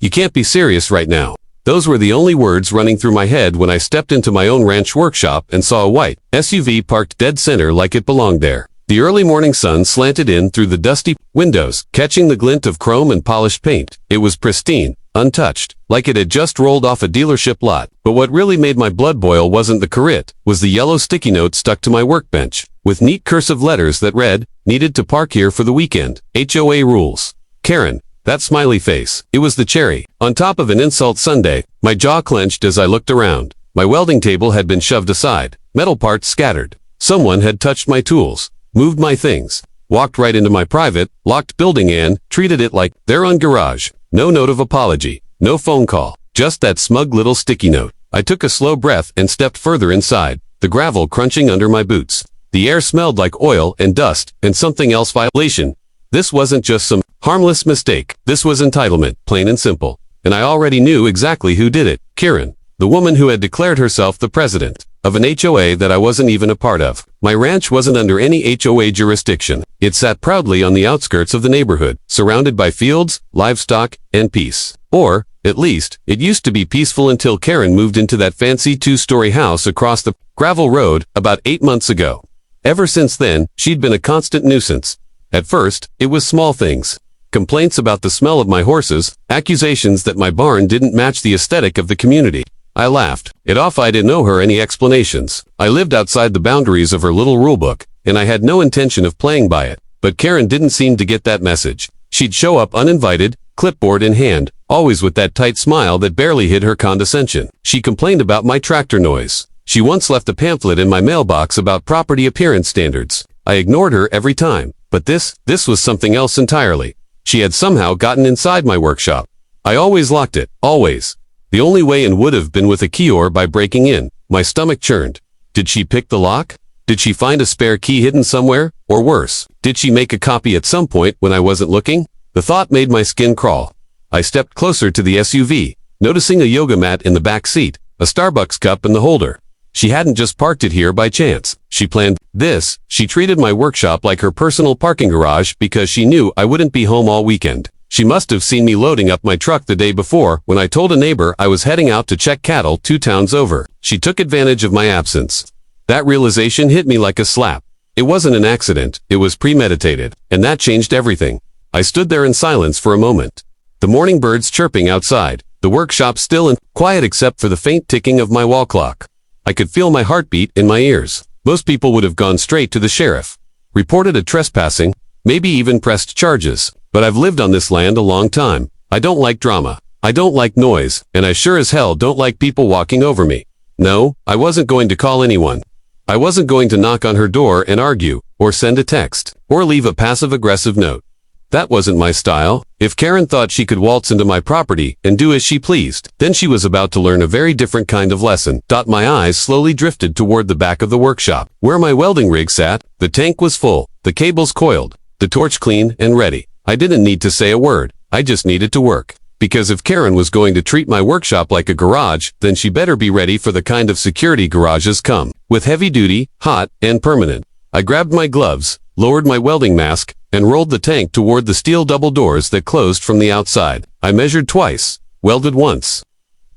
You can't be serious right now. Those were the only words running through my head when I stepped into my own ranch workshop and saw a white SUV parked dead center like it belonged there. The early morning sun slanted in through the dusty windows, catching the glint of chrome and polished paint. It was pristine, untouched, like it had just rolled off a dealership lot. But what really made my blood boil wasn't the Corvette, was the yellow sticky note stuck to my workbench, with neat cursive letters that read, "Needed to park here for the weekend. HOA rules. Karen." That smiley face. It was the cherry on top of an insult sundae. My jaw clenched as I looked around. My welding table had been shoved aside, metal parts scattered. Someone had touched my tools, moved my things, walked right into my private, locked building and treated it like their own garage. No note of apology, no phone call, just that smug little sticky note. I took a slow breath and stepped further inside, the gravel crunching under my boots. The air smelled like oil and dust and something else. Violation. This wasn't just some harmless mistake. This was entitlement, plain and simple. And I already knew exactly who did it. Karen, the woman who had declared herself the president of an HOA that I wasn't even a part of. My ranch wasn't under any HOA jurisdiction. It sat proudly on the outskirts of the neighborhood, surrounded by fields, livestock, and peace. Or, at least, it used to be peaceful until Karen moved into that fancy two-story house across the gravel road about 8 months ago. Ever since then, she'd been a constant nuisance. At first, it was small things. Complaints about the smell of my horses, accusations that my barn didn't match the aesthetic of the community. I laughed it off. I didn't owe her any explanations. I lived outside the boundaries of her little rulebook, and I had no intention of playing by it. But Karen didn't seem to get that message. She'd show up uninvited, clipboard in hand, always with that tight smile that barely hid her condescension. She complained about my tractor noise. She once left a pamphlet in my mailbox about property appearance standards. I ignored her every time. But this was something else entirely. She had somehow gotten inside my workshop. I always locked it, always. The only way in would have been with a key or by breaking in. My stomach churned. Did she pick the lock? Did she find a spare key hidden somewhere? Or worse, did she make a copy at some point when I wasn't looking? The thought made my skin crawl. I stepped closer to the SUV, noticing a yoga mat in the back seat, a Starbucks cup in the holder. She hadn't just parked it here by chance. She planned this. She treated my workshop like her personal parking garage because she knew I wouldn't be home all weekend. She must have seen me loading up my truck the day before when I told a neighbor I was heading out to check cattle 2 towns over. She took advantage of my absence. That realization hit me like a slap. It wasn't an accident. It was premeditated. And that changed everything. I stood there in silence for a moment. The morning birds chirping outside. The workshop still and quiet except for the faint ticking of my wall clock. I could feel my heartbeat in my ears. Most people would have gone straight to the sheriff, reported a trespassing, maybe even pressed charges. But I've lived on this land a long time. I don't like drama. I don't like noise, and I sure as hell don't like people walking over me. No, I wasn't going to call anyone. I wasn't going to knock on her door and argue, or send a text, or leave a passive-aggressive note. That wasn't my style. If Karen thought she could waltz into my property and do as she pleased, then she was about to learn a very different kind of lesson. My eyes slowly drifted toward the back of the workshop, where my welding rig sat. The tank was full, the cables coiled, the torch clean and ready. I didn't need to say a word. I just needed to work. Because if Karen was going to treat my workshop like a garage, then she better be ready for the kind of security garages come, with heavy duty, hot, and permanent. I grabbed my gloves, lowered my welding mask, and rolled the tank toward the steel double doors that closed from the outside. I measured twice, welded once,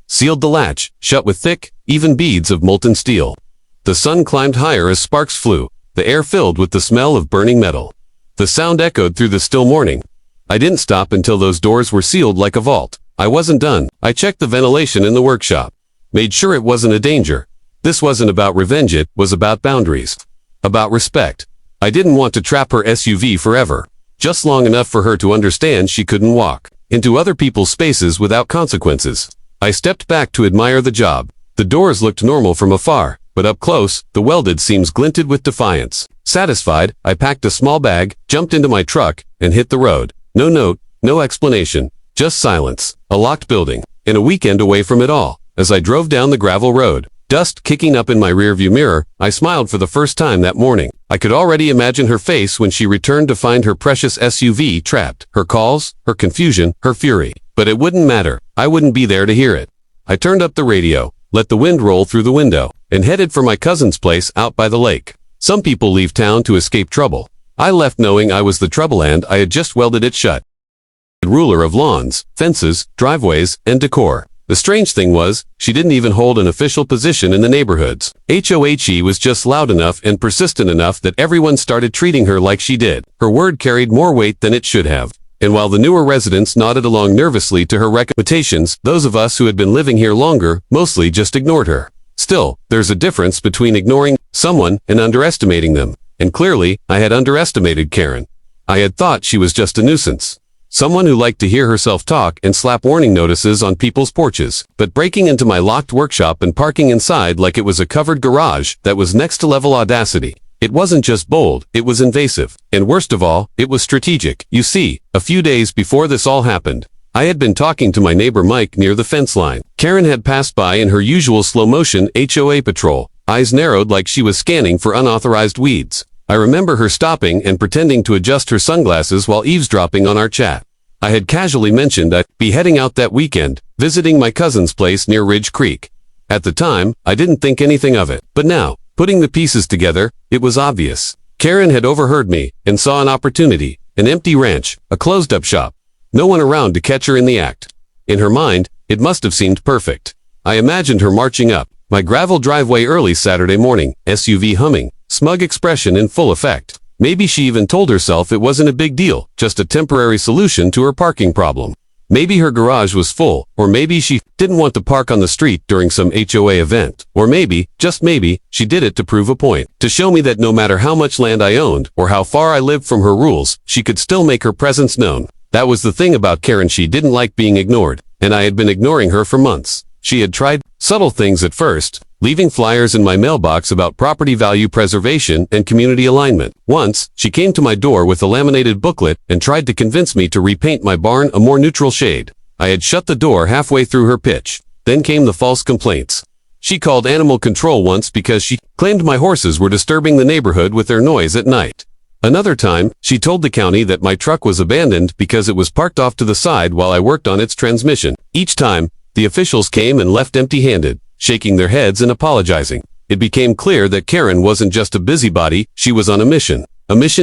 sealed the latch, shut with thick, even beads of molten steel. The sun climbed higher as sparks flew, the air filled with the smell of burning metal. The sound echoed through the still morning. I didn't stop until those doors were sealed like a vault. I wasn't done. I checked the ventilation in the workshop, made sure it wasn't a danger. This wasn't about revenge, it was about boundaries, about respect. I didn't want to trap her SUV forever, just long enough for her to understand she couldn't walk into other people's spaces without consequences. I stepped back to admire the job. The doors looked normal from afar, but up close, the welded seams glinted with defiance. Satisfied, I packed a small bag, jumped into my truck, and hit the road. No note, no explanation, just silence, a locked building, and a weekend away from it all. As I drove down the gravel road, dust kicking up in my rearview mirror, I smiled for the first time that morning. I could already imagine her face when she returned to find her precious SUV trapped, her calls, her confusion, her fury. But it wouldn't matter. I wouldn't be there to hear it. I turned up the radio, let the wind roll through the window, and headed for my cousin's place out by the lake. Some people leave town to escape trouble. I left knowing I was the trouble and I had just welded it shut. ruler of lawns, fences, driveways, and decor. The strange thing was, she didn't even hold an official position in the neighborhoods. HOA was just loud enough and persistent enough that everyone started treating her like she did. Her word carried more weight than it should have. And while the newer residents nodded along nervously to her recommendations, those of us who had been living here longer mostly just ignored her. Still, there's a difference between ignoring someone and underestimating them. And clearly, I had underestimated Karen. I had thought she was just a nuisance. Someone who liked to hear herself talk and slap warning notices on people's porches. But breaking into my locked workshop and parking inside like it was a covered garage, that was next-to-level audacity. It wasn't just bold, it was invasive. And worst of all, it was strategic. You see, a few days before this all happened, I had been talking to my neighbor Mike near the fence line. Karen had passed by in her usual slow-motion HOA patrol, eyes narrowed like she was scanning for unauthorized weeds. I remember her stopping and pretending to adjust her sunglasses while eavesdropping on our chat. I had casually mentioned I'd be heading out that weekend, visiting my cousin's place near Ridge Creek. At the time, I didn't think anything of it. But now, putting the pieces together, it was obvious. Karen had overheard me and saw an opportunity, an empty ranch, a closed-up shop. No one around to catch her in the act. In her mind, it must have seemed perfect. I imagined her marching up my gravel driveway early Saturday morning, SUV humming, smug expression in full effect. Maybe she even told herself it wasn't a big deal, just a temporary solution to her parking problem. Maybe her garage was full, or maybe she didn't want to park on the street during some HOA event. Or maybe, just maybe, she did it to prove a point, to show me that no matter how much land I owned, or how far I lived from her rules, she could still make her presence known. That was the thing about Karen, she didn't like being ignored, and I had been ignoring her for months. She had tried subtle things at first, leaving flyers in my mailbox about property value preservation and community alignment. Once, she came to my door with a laminated booklet and tried to convince me to repaint my barn a more neutral shade. I had shut the door halfway through her pitch. Then came the false complaints. She called animal control once because she claimed my horses were disturbing the neighborhood with their noise at night. Another time, she told the county that my truck was abandoned because it was parked off to the side while I worked on its transmission. Each time, the officials came and left empty-handed, shaking their heads and apologizing. It became clear that Karen wasn't just a busybody, she was on a mission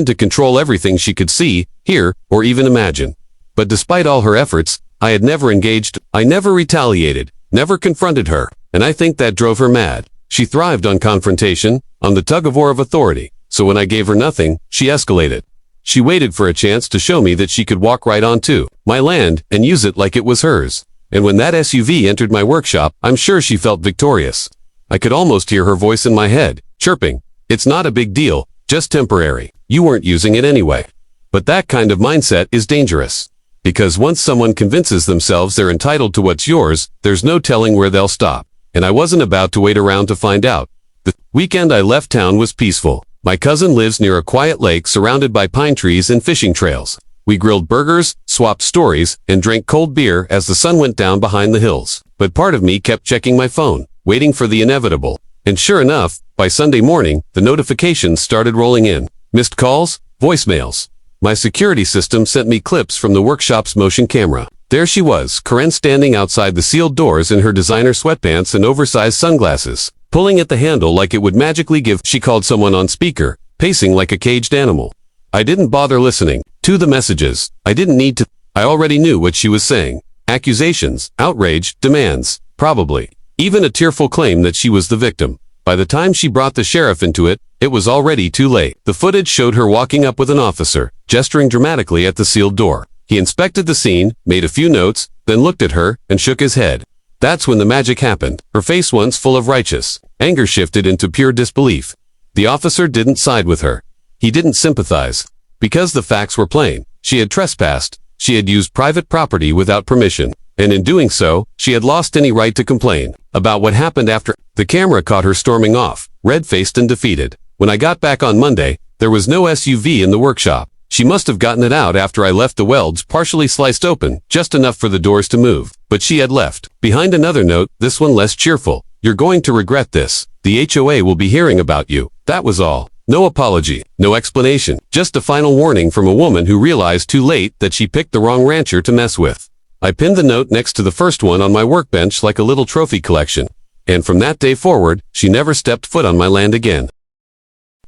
to control everything she could see, hear, or even imagine. But despite all her efforts, I had never engaged, I never retaliated, never confronted her, and I think that drove her mad. She thrived on confrontation, on the tug-of-war of authority, so when I gave her nothing, she escalated. She waited for a chance to show me that she could walk right onto my land and use it like it was hers. And when that SUV entered my workshop, I'm sure she felt victorious. I could almost hear her voice in my head, chirping, "It's not a big deal, just temporary. You weren't using it anyway." But that kind of mindset is dangerous. Because once someone convinces themselves they're entitled to what's yours, there's no telling where they'll stop. And I wasn't about to wait around to find out. The weekend I left town was peaceful. My cousin lives near a quiet lake surrounded by pine trees and fishing trails. We grilled burgers, swapped stories, and drank cold beer as the sun went down behind the hills. But part of me kept checking my phone, waiting for the inevitable. And sure enough, by Sunday morning, the notifications started rolling in. Missed calls, voicemails. My security system sent me clips from the workshop's motion camera. There she was, Karen, standing outside the sealed doors in her designer sweatpants and oversized sunglasses, pulling at the handle like it would magically give. She called someone on speaker, pacing like a caged animal. I didn't bother listening to the messages. I didn't need to. I already knew what she was saying. Accusations, outrage, demands, probably even a tearful claim that she was the victim. By the time she brought the sheriff into it, it was already too late. The footage showed her walking up with an officer, gesturing dramatically at the sealed door. He inspected the scene, made a few notes, then looked at her and shook his head. That's when the magic happened. Her face, once full of righteous anger, shifted into pure disbelief. The officer didn't side with her. He didn't sympathize. Because the facts were plain. She had trespassed. She had used private property without permission. And in doing so, she had lost any right to complain about what happened after. The camera caught her storming off, red-faced and defeated. When I got back on Monday, there was no SUV in the workshop. She must have gotten it out after I left the welds partially sliced open, just enough for the doors to move. But she had left behind another note, this one less cheerful. "You're going to regret this. The HOA will be hearing about you." That was all. No apology, no explanation, just a final warning from a woman who realized too late that she picked the wrong rancher to mess with. I pinned the note next to the first one on my workbench like a little trophy collection. And from that day forward, she never stepped foot on my land again.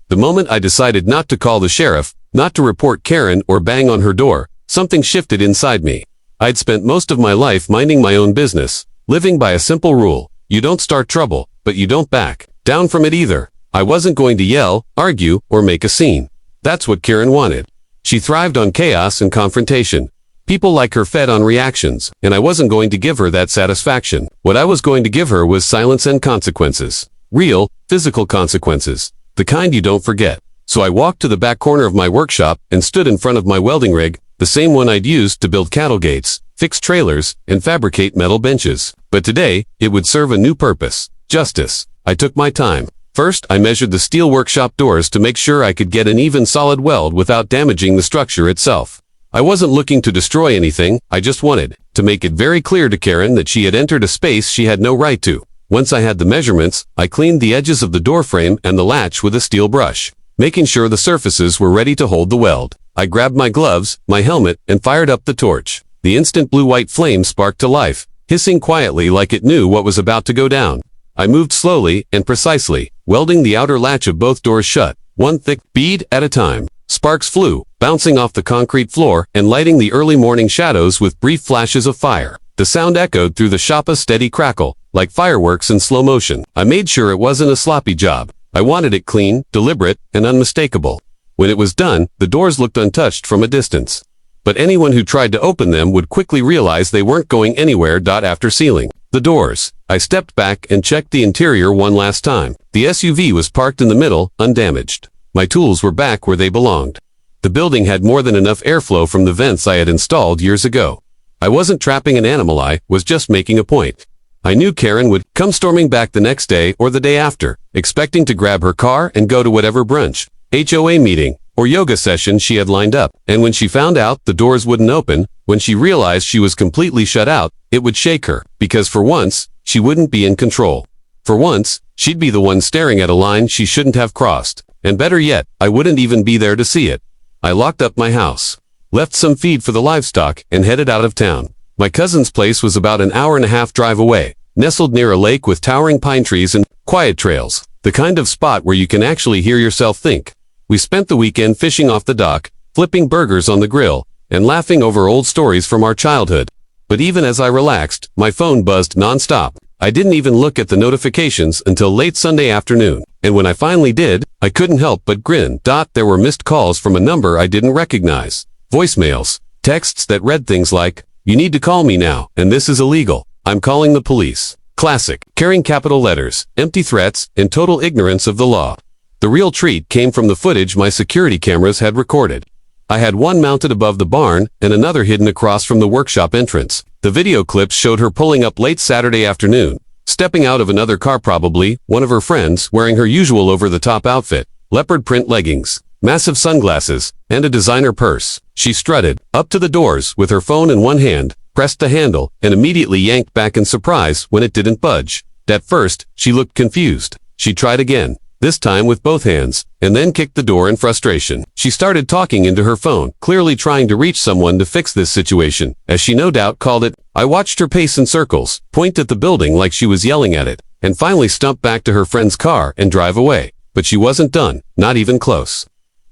The moment I decided not to call the sheriff, not to report Karen or bang on her door, something shifted inside me. I'd spent most of my life minding my own business, living by a simple rule: you don't start trouble, but you don't back down from it either. I wasn't going to yell, argue, or make a scene. That's what Karen wanted. She thrived on chaos and confrontation. People like her fed on reactions, and I wasn't going to give her that satisfaction. What I was going to give her was silence and consequences. Real, physical consequences. The kind you don't forget. So I walked to the back corner of my workshop and stood in front of my welding rig, the same one I'd used to build cattle gates, fix trailers, and fabricate metal benches. But today, it would serve a new purpose: justice. I took my time. First, I measured the steel workshop doors to make sure I could get an even solid weld without damaging the structure itself. I wasn't looking to destroy anything, I just wanted to make it very clear to Karen that she had entered a space she had no right to. Once I had the measurements, I cleaned the edges of the door frame and the latch with a steel brush, making sure the surfaces were ready to hold the weld. I grabbed my gloves, my helmet, and fired up the torch. The instant blue-white flame sparked to life, hissing quietly like it knew what was about to go down. I moved slowly and precisely, welding the outer latch of both doors shut, one thick bead at a time. Sparks flew, bouncing off the concrete floor and lighting the early morning shadows with brief flashes of fire. The sound echoed through the shop, a steady crackle, like fireworks in slow motion. I made sure it wasn't a sloppy job. I wanted it clean, deliberate, and unmistakable. When it was done, the doors looked untouched from a distance. But anyone who tried to open them would quickly realize they weren't going anywhere. After sealing the doors, I stepped back and checked the interior one last time. The SUV was parked in the middle, undamaged. My tools were back where they belonged. The building had more than enough airflow from the vents I had installed years ago. I wasn't trapping an animal, I was just making a point. I knew Karen would come storming back the next day or the day after, expecting to grab her car and go to whatever brunch, HOA meeting, or yoga session she had lined up. And when she found out the doors wouldn't open, when she realized she was completely shut out, it would shake her, because for once, she wouldn't be in control. For once, she'd be the one staring at a line she shouldn't have crossed. And better yet, I wouldn't even be there to see it. I locked up my house, left some feed for the livestock, and headed out of town. My cousin's place was about an hour-and-a-half drive away, nestled near a lake with towering pine trees and quiet trails, the kind of spot where you can actually hear yourself think. We spent the weekend fishing off the dock, flipping burgers on the grill, and laughing over old stories from our childhood. But even as I relaxed, my phone buzzed nonstop. I didn't even look at the notifications until late Sunday afternoon, and when I finally did, I couldn't help but grin. There were missed calls from a number I didn't recognize. Voicemails, texts that read things like, "You need to call me now, and this is illegal. I'm calling the police." Classic, carrying capital letters, empty threats, and total ignorance of the law. The real treat came from the footage my security cameras had recorded. I had one mounted above the barn and another hidden across from the workshop entrance. The video clips showed her pulling up late Saturday afternoon, stepping out of another car, probably one of her friends, wearing her usual over-the-top outfit, leopard print leggings, massive sunglasses, and a designer purse. She strutted up to the doors with her phone in one hand, pressed the handle, and immediately yanked back in surprise when it didn't budge. At first, she looked confused. She tried again, this time with both hands, and then kicked the door in frustration. She started talking into her phone, clearly trying to reach someone to fix this situation, as she no doubt called it. I watched her pace in circles, point at the building like she was yelling at it, and finally stump back to her friend's car and drive away. But she wasn't done, not even close.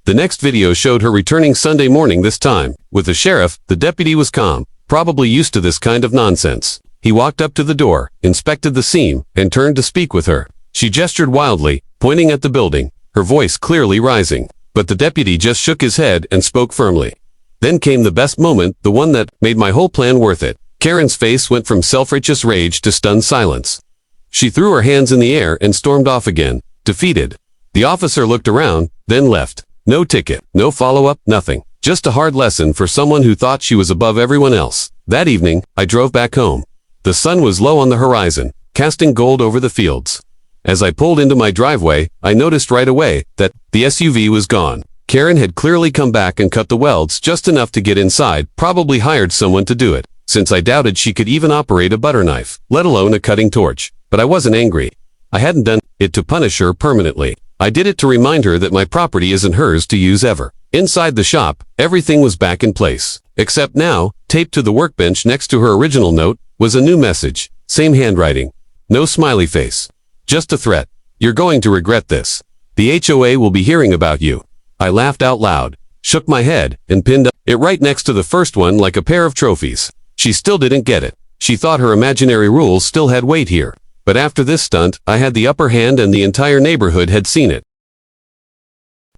The next video showed her returning Sunday morning, this time with the sheriff. The deputy was calm, probably used to this kind of nonsense. He walked up to the door, inspected the seam, and turned to speak with her. She gestured wildly, pointing at the building, her voice clearly rising. But the deputy just shook his head and spoke firmly. Then came the best moment, the one that made my whole plan worth it. Karen's face went from self-righteous rage to stunned silence. She threw her hands in the air and stormed off again, defeated. The officer looked around, then left. No ticket, no follow-up, nothing. Just a hard lesson for someone who thought she was above everyone else. That evening, I drove back home. The sun was low on the horizon, casting gold over the fields. As I pulled into my driveway, I noticed right away that the SUV was gone. Karen had clearly come back and cut the welds just enough to get inside, probably hired someone to do it, since I doubted she could even operate a butter knife, let alone a cutting torch. But I wasn't angry. I hadn't done it to punish her permanently. I did it to remind her that my property isn't hers to use ever. Inside the shop, everything was back in place. Except now, taped to the workbench next to her original note, was a new message. Same handwriting. No smiley face. Just a threat. You're going to regret this. The HOA will be hearing about you. I laughed out loud, shook my head, and pinned up It right next to the first one like a pair of trophies. She still didn't get it. She thought her imaginary rules still had weight here. But after this stunt, I had the upper hand and the entire neighborhood had seen it.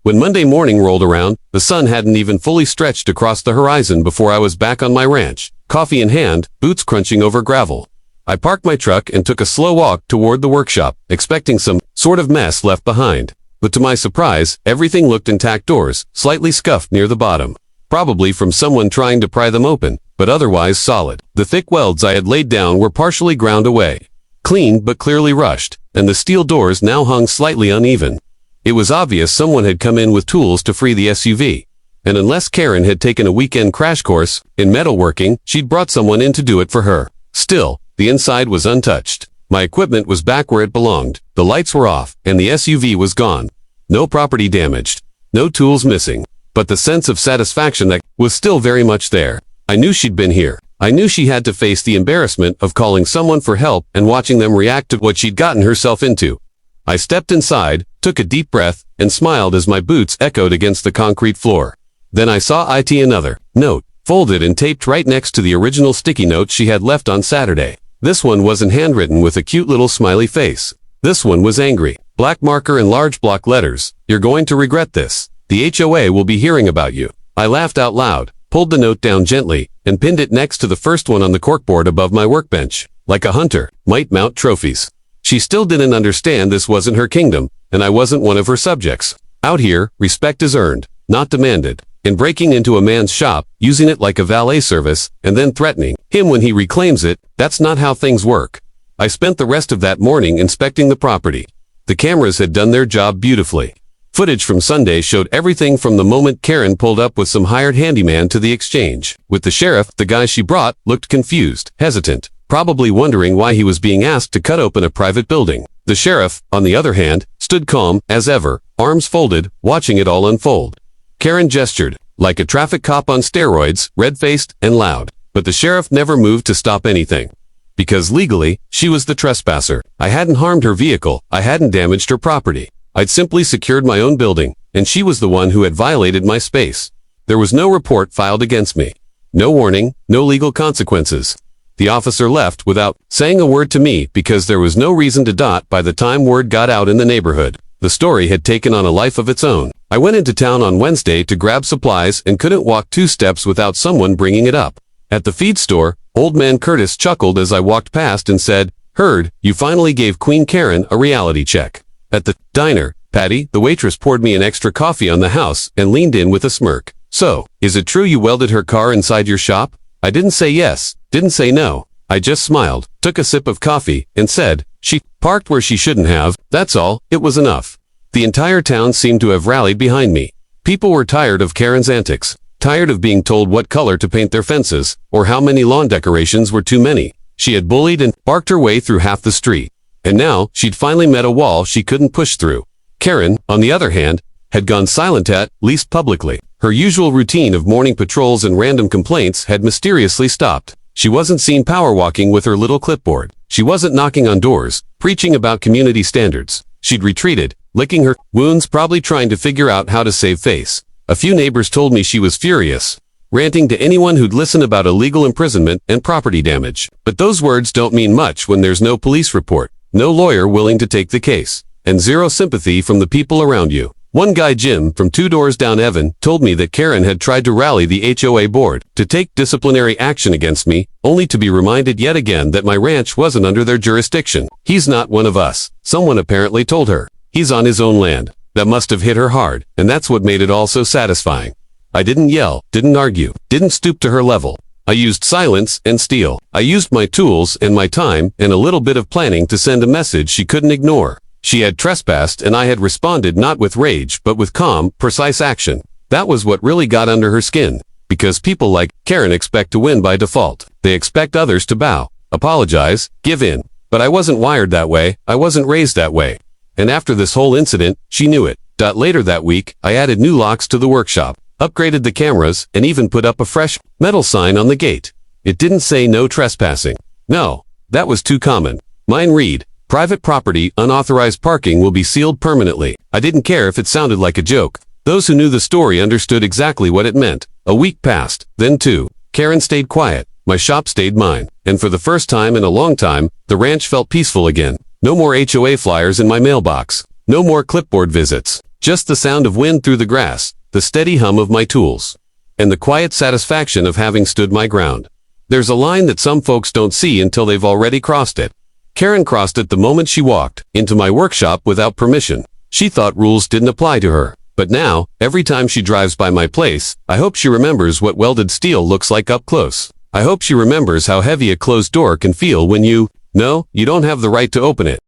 When Monday morning rolled around, the sun hadn't even fully stretched across the horizon before I was back on my ranch, coffee in hand, boots crunching over gravel. I parked my truck and took a slow walk toward the workshop, expecting some sort of mess left behind. But to my surprise, everything looked intact. Doors, slightly scuffed near the bottom. Probably from someone trying to pry them open, but otherwise solid. The thick welds I had laid down were partially ground away. Clean but clearly rushed, and the steel doors now hung slightly uneven. It was obvious someone had come in with tools to free the SUV. And unless Karen had taken a weekend crash course in metalworking, she'd brought someone in to do it for her. Still, the inside was untouched. My equipment was back where it belonged. The lights were off, and the SUV was gone. No property damaged. No tools missing. But the sense of satisfaction that was still very much there. I knew she'd been here. I knew she had to face the embarrassment of calling someone for help and watching them react to what she'd gotten herself into. I stepped inside, took a deep breath, and smiled as my boots echoed against the concrete floor. Then I saw another note, folded and taped right next to the original sticky note she had left on Saturday. This one wasn't handwritten with a cute little smiley face. This one was angry. Black marker and large block letters. You're going to regret this. The HOA will be hearing about you. I laughed out loud, pulled the note down gently, and pinned it next to the first one on the corkboard above my workbench. Like a hunter might mount trophies. She still didn't understand this wasn't her kingdom, and I wasn't one of her subjects. Out here, respect is earned, not demanded. And breaking into a man's shop, using it like a valet service, and then threatening him when he reclaims it, that's not how things work. I spent the rest of that morning inspecting the property. The cameras had done their job beautifully. Footage from Sunday showed everything from the moment Karen pulled up with some hired handyman to the exchange. With the sheriff, the guy she brought looked confused, hesitant, probably wondering why he was being asked to cut open a private building. The sheriff, on the other hand, stood calm, as ever, arms folded, watching it all unfold. Karen gestured, like a traffic cop on steroids, red-faced and loud. But the sheriff never moved to stop anything. Because legally, she was the trespasser. I hadn't harmed her vehicle, I hadn't damaged her property. I'd simply secured my own building, and she was the one who had violated my space. There was no report filed against me. No warning, no legal consequences. The officer left without saying a word to me because there was no reason to dot by the time word got out in the neighborhood. The story had taken on a life of its own. I went into town on Wednesday to grab supplies and couldn't walk 2 steps without someone bringing it up. At the feed store, old man Curtis chuckled as I walked past and said, "Heard, you finally gave Queen Karen a reality check." At the diner, Patty, the waitress, poured me an extra coffee on the house and leaned in with a smirk. "So, is it true you welded her car inside your shop?" I didn't say yes, didn't say no. I just smiled, took a sip of coffee, and said, "She parked where she shouldn't have, that's all, it was enough." The entire town seemed to have rallied behind me. People were tired of Karen's antics, tired of being told what color to paint their fences, or how many lawn decorations were too many. She had bullied and barked her way through half the street. And now, she'd finally met a wall she couldn't push through. Karen, on the other hand, had gone silent at least publicly. Her usual routine of morning patrols and random complaints had mysteriously stopped. She wasn't seen power walking with her little clipboard. She wasn't knocking on doors, preaching about community standards. She'd retreated, licking her wounds, probably trying to figure out how to save face. A few neighbors told me she was furious, ranting to anyone who'd listen about illegal imprisonment and property damage. But those words don't mean much when there's no police report, no lawyer willing to take the case, and zero sympathy from the people around you. One guy, Jim, from 2 doors down, Evan, told me that Karen had tried to rally the HOA board to take disciplinary action against me, only to be reminded yet again that my ranch wasn't under their jurisdiction. "He's not one of us," someone apparently told her. "He's on his own land." That must have hit her hard, and that's what made it all so satisfying. I didn't yell, didn't argue, didn't stoop to her level. I used silence and steel. I used my tools and my time and a little bit of planning to send a message she couldn't ignore. She had trespassed, and I had responded not with rage but with calm, precise action. That was what really got under her skin. Because people like Karen expect to win by default. They expect others to bow, apologize, give in. But I wasn't wired that way. I wasn't raised that way. And after this whole incident, she knew it. Later that week, I added new locks to the workshop, upgraded the cameras, and even put up a fresh metal sign on the gate. It didn't say no trespassing. No, that was too common. Mine read, "Private property, unauthorized parking will be sealed permanently." I didn't care if it sounded like a joke. Those who knew the story understood exactly what it meant. A week passed, then two. Karen stayed quiet. My shop stayed mine. And for the first time in a long time, the ranch felt peaceful again. No more HOA flyers in my mailbox. No more clipboard visits. Just the sound of wind through the grass, the steady hum of my tools, and the quiet satisfaction of having stood my ground. There's a line that some folks don't see until they've already crossed it. Karen crossed it the moment she walked into my workshop without permission. She thought rules didn't apply to her. But now, every time she drives by my place, I hope she remembers what welded steel looks like up close. I hope she remembers how heavy a closed door can feel when you don't have the right to open it.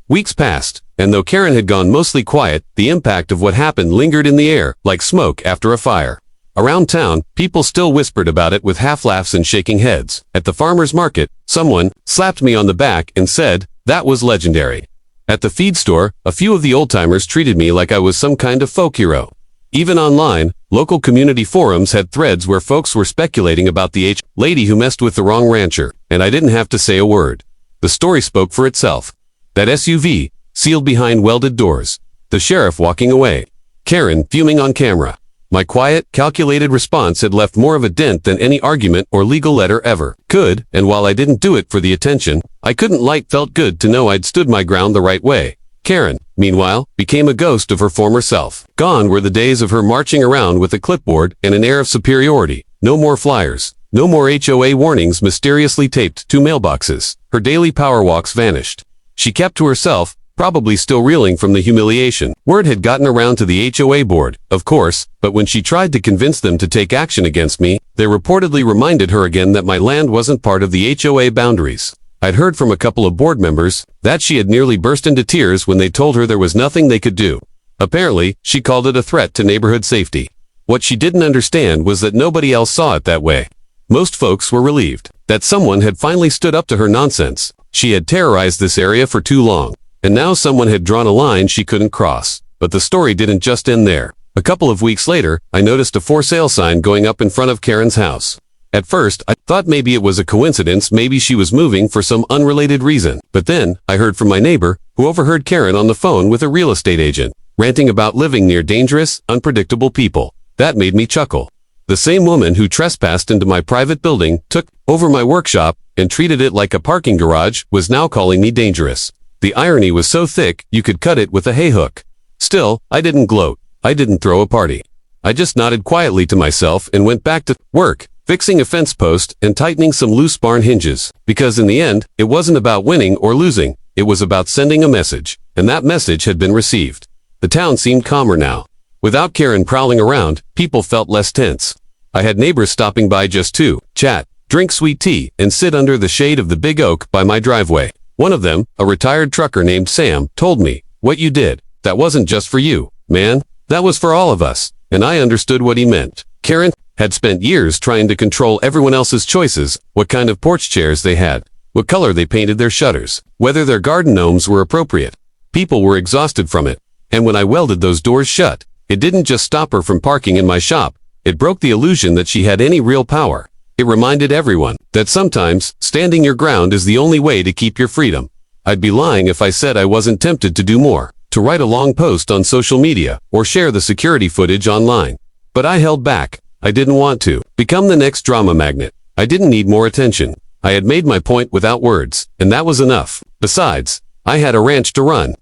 Weeks passed, and though Karen had gone mostly quiet, the impact of what happened lingered in the air, like smoke after a fire. Around town, people still whispered about it with half-laughs and shaking heads. At the farmer's market, someone slapped me on the back and said, "That was legendary." At the feed store, a few of the old-timers treated me like I was some kind of folk hero. Even online, local community forums had threads where folks were speculating about the lady who messed with the wrong rancher, and I didn't have to say a word. The story spoke for itself. That SUV, sealed behind welded doors. The sheriff walking away. Karen fuming on camera. My quiet, calculated response had left more of a dent than any argument or legal letter ever could, and while I didn't do it for the attention, I couldn't felt good to know I'd stood my ground the right way. Karen, meanwhile, became a ghost of her former self. Gone were the days of her marching around with a clipboard and an air of superiority. No more flyers. No more HOA warnings mysteriously taped to mailboxes. Her daily power walks vanished. She kept to herself, probably still reeling from the humiliation. Word had gotten around to the HOA board, of course, but when she tried to convince them to take action against me, they reportedly reminded her again that my land wasn't part of the HOA boundaries. I'd heard from a couple of board members that she had nearly burst into tears when they told her there was nothing they could do. Apparently, she called it a threat to neighborhood safety. What she didn't understand was that nobody else saw it that way. Most folks were relieved that someone had finally stood up to her nonsense. She had terrorized this area for too long, and now someone had drawn a line she couldn't cross. But the story didn't just end there. A couple of weeks later, I noticed a for sale sign going up in front of Karen's house. At first, I thought maybe it was a coincidence, maybe she was moving for some unrelated reason. But then, I heard from my neighbor, who overheard Karen on the phone with a real estate agent, ranting about living near dangerous, unpredictable people. That made me chuckle. The same woman who trespassed into my private building, took over my workshop, and treated it like a parking garage, was now calling me dangerous. The irony was so thick, you could cut it with a hay hook. Still, I didn't gloat. I didn't throw a party. I just nodded quietly to myself and went back to work, fixing a fence post and tightening some loose barn hinges. Because in the end, it wasn't about winning or losing. It was about sending a message. And that message had been received. The town seemed calmer now. Without Karen prowling around, people felt less tense. I had neighbors stopping by just to chat, drink sweet tea, and sit under the shade of the big oak by my driveway. One of them, a retired trucker named Sam, told me, "What you did, that wasn't just for you, man. That was for all of us." And I understood what he meant. Karen had spent years trying to control everyone else's choices, what kind of porch chairs they had, what color they painted their shutters, whether their garden gnomes were appropriate. People were exhausted from it. And when I welded those doors shut, it didn't just stop her from parking in my shop. It broke the illusion that she had any real power. It reminded everyone that sometimes standing your ground is the only way to keep your freedom. I'd be lying if I said I wasn't tempted to do more, to write a long post on social media or share the security footage online. But I held back. I didn't want to become the next drama magnet. I didn't need more attention. I had made my point without words, and that was enough. Besides, I had a ranch to run.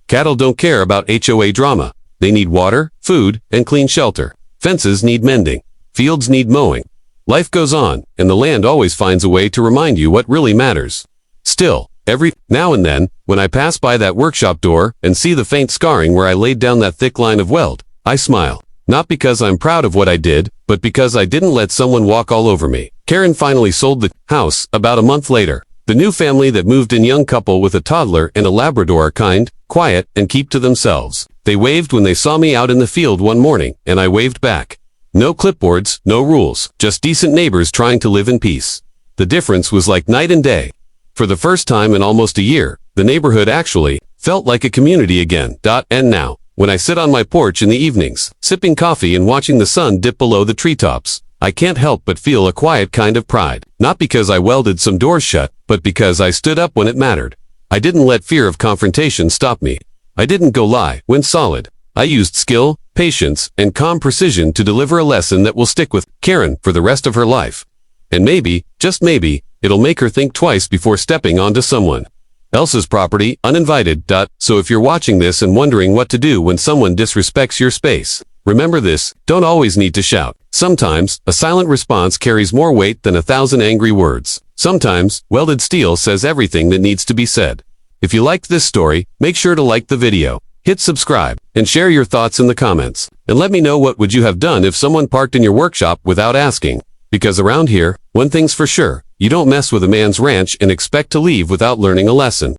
Cattle don't care about HOA drama. They need water, food, and clean shelter. Fences need mending. Fields need mowing. Life goes on, and the land always finds a way to remind you what really matters. Still, every now and then, when I pass by that workshop door and see the faint scarring where I laid down that thick line of weld, I smile. Not because I'm proud of what I did, but because I didn't let someone walk all over me. Karen finally sold the house about a month later. The new family that moved in, young couple with a toddler and a Labrador, are kind, quiet, and keep to themselves. They waved when they saw me out in the field one morning, and I waved back. No clipboards, no rules, just decent neighbors trying to live in peace. The difference was like night and day. For the first time in almost a year, the neighborhood actually felt like a community again. And now, when I sit on my porch in the evenings, sipping coffee and watching the sun dip below the treetops, I can't help but feel a quiet kind of pride. Not because I welded some doors shut, but because I stood up when it mattered. I didn't let fear of confrontation stop me. I didn't go lie when solid. I used skill, patience, and calm precision to deliver a lesson that will stick with Karen for the rest of her life. And maybe, just maybe, it'll make her think twice before stepping onto someone else's property, uninvited. So if you're watching this and wondering what to do when someone disrespects your space, remember this: don't always need to shout. Sometimes, a silent response carries more weight than 1,000 angry words. Sometimes, welded steel says everything that needs to be said. If you liked this story, make sure to like the video, hit subscribe, and share your thoughts in the comments. And let me know, what would you have done if someone parked in your workshop without asking? Because around here, one thing's for sure: you don't mess with a man's ranch and expect to leave without learning a lesson.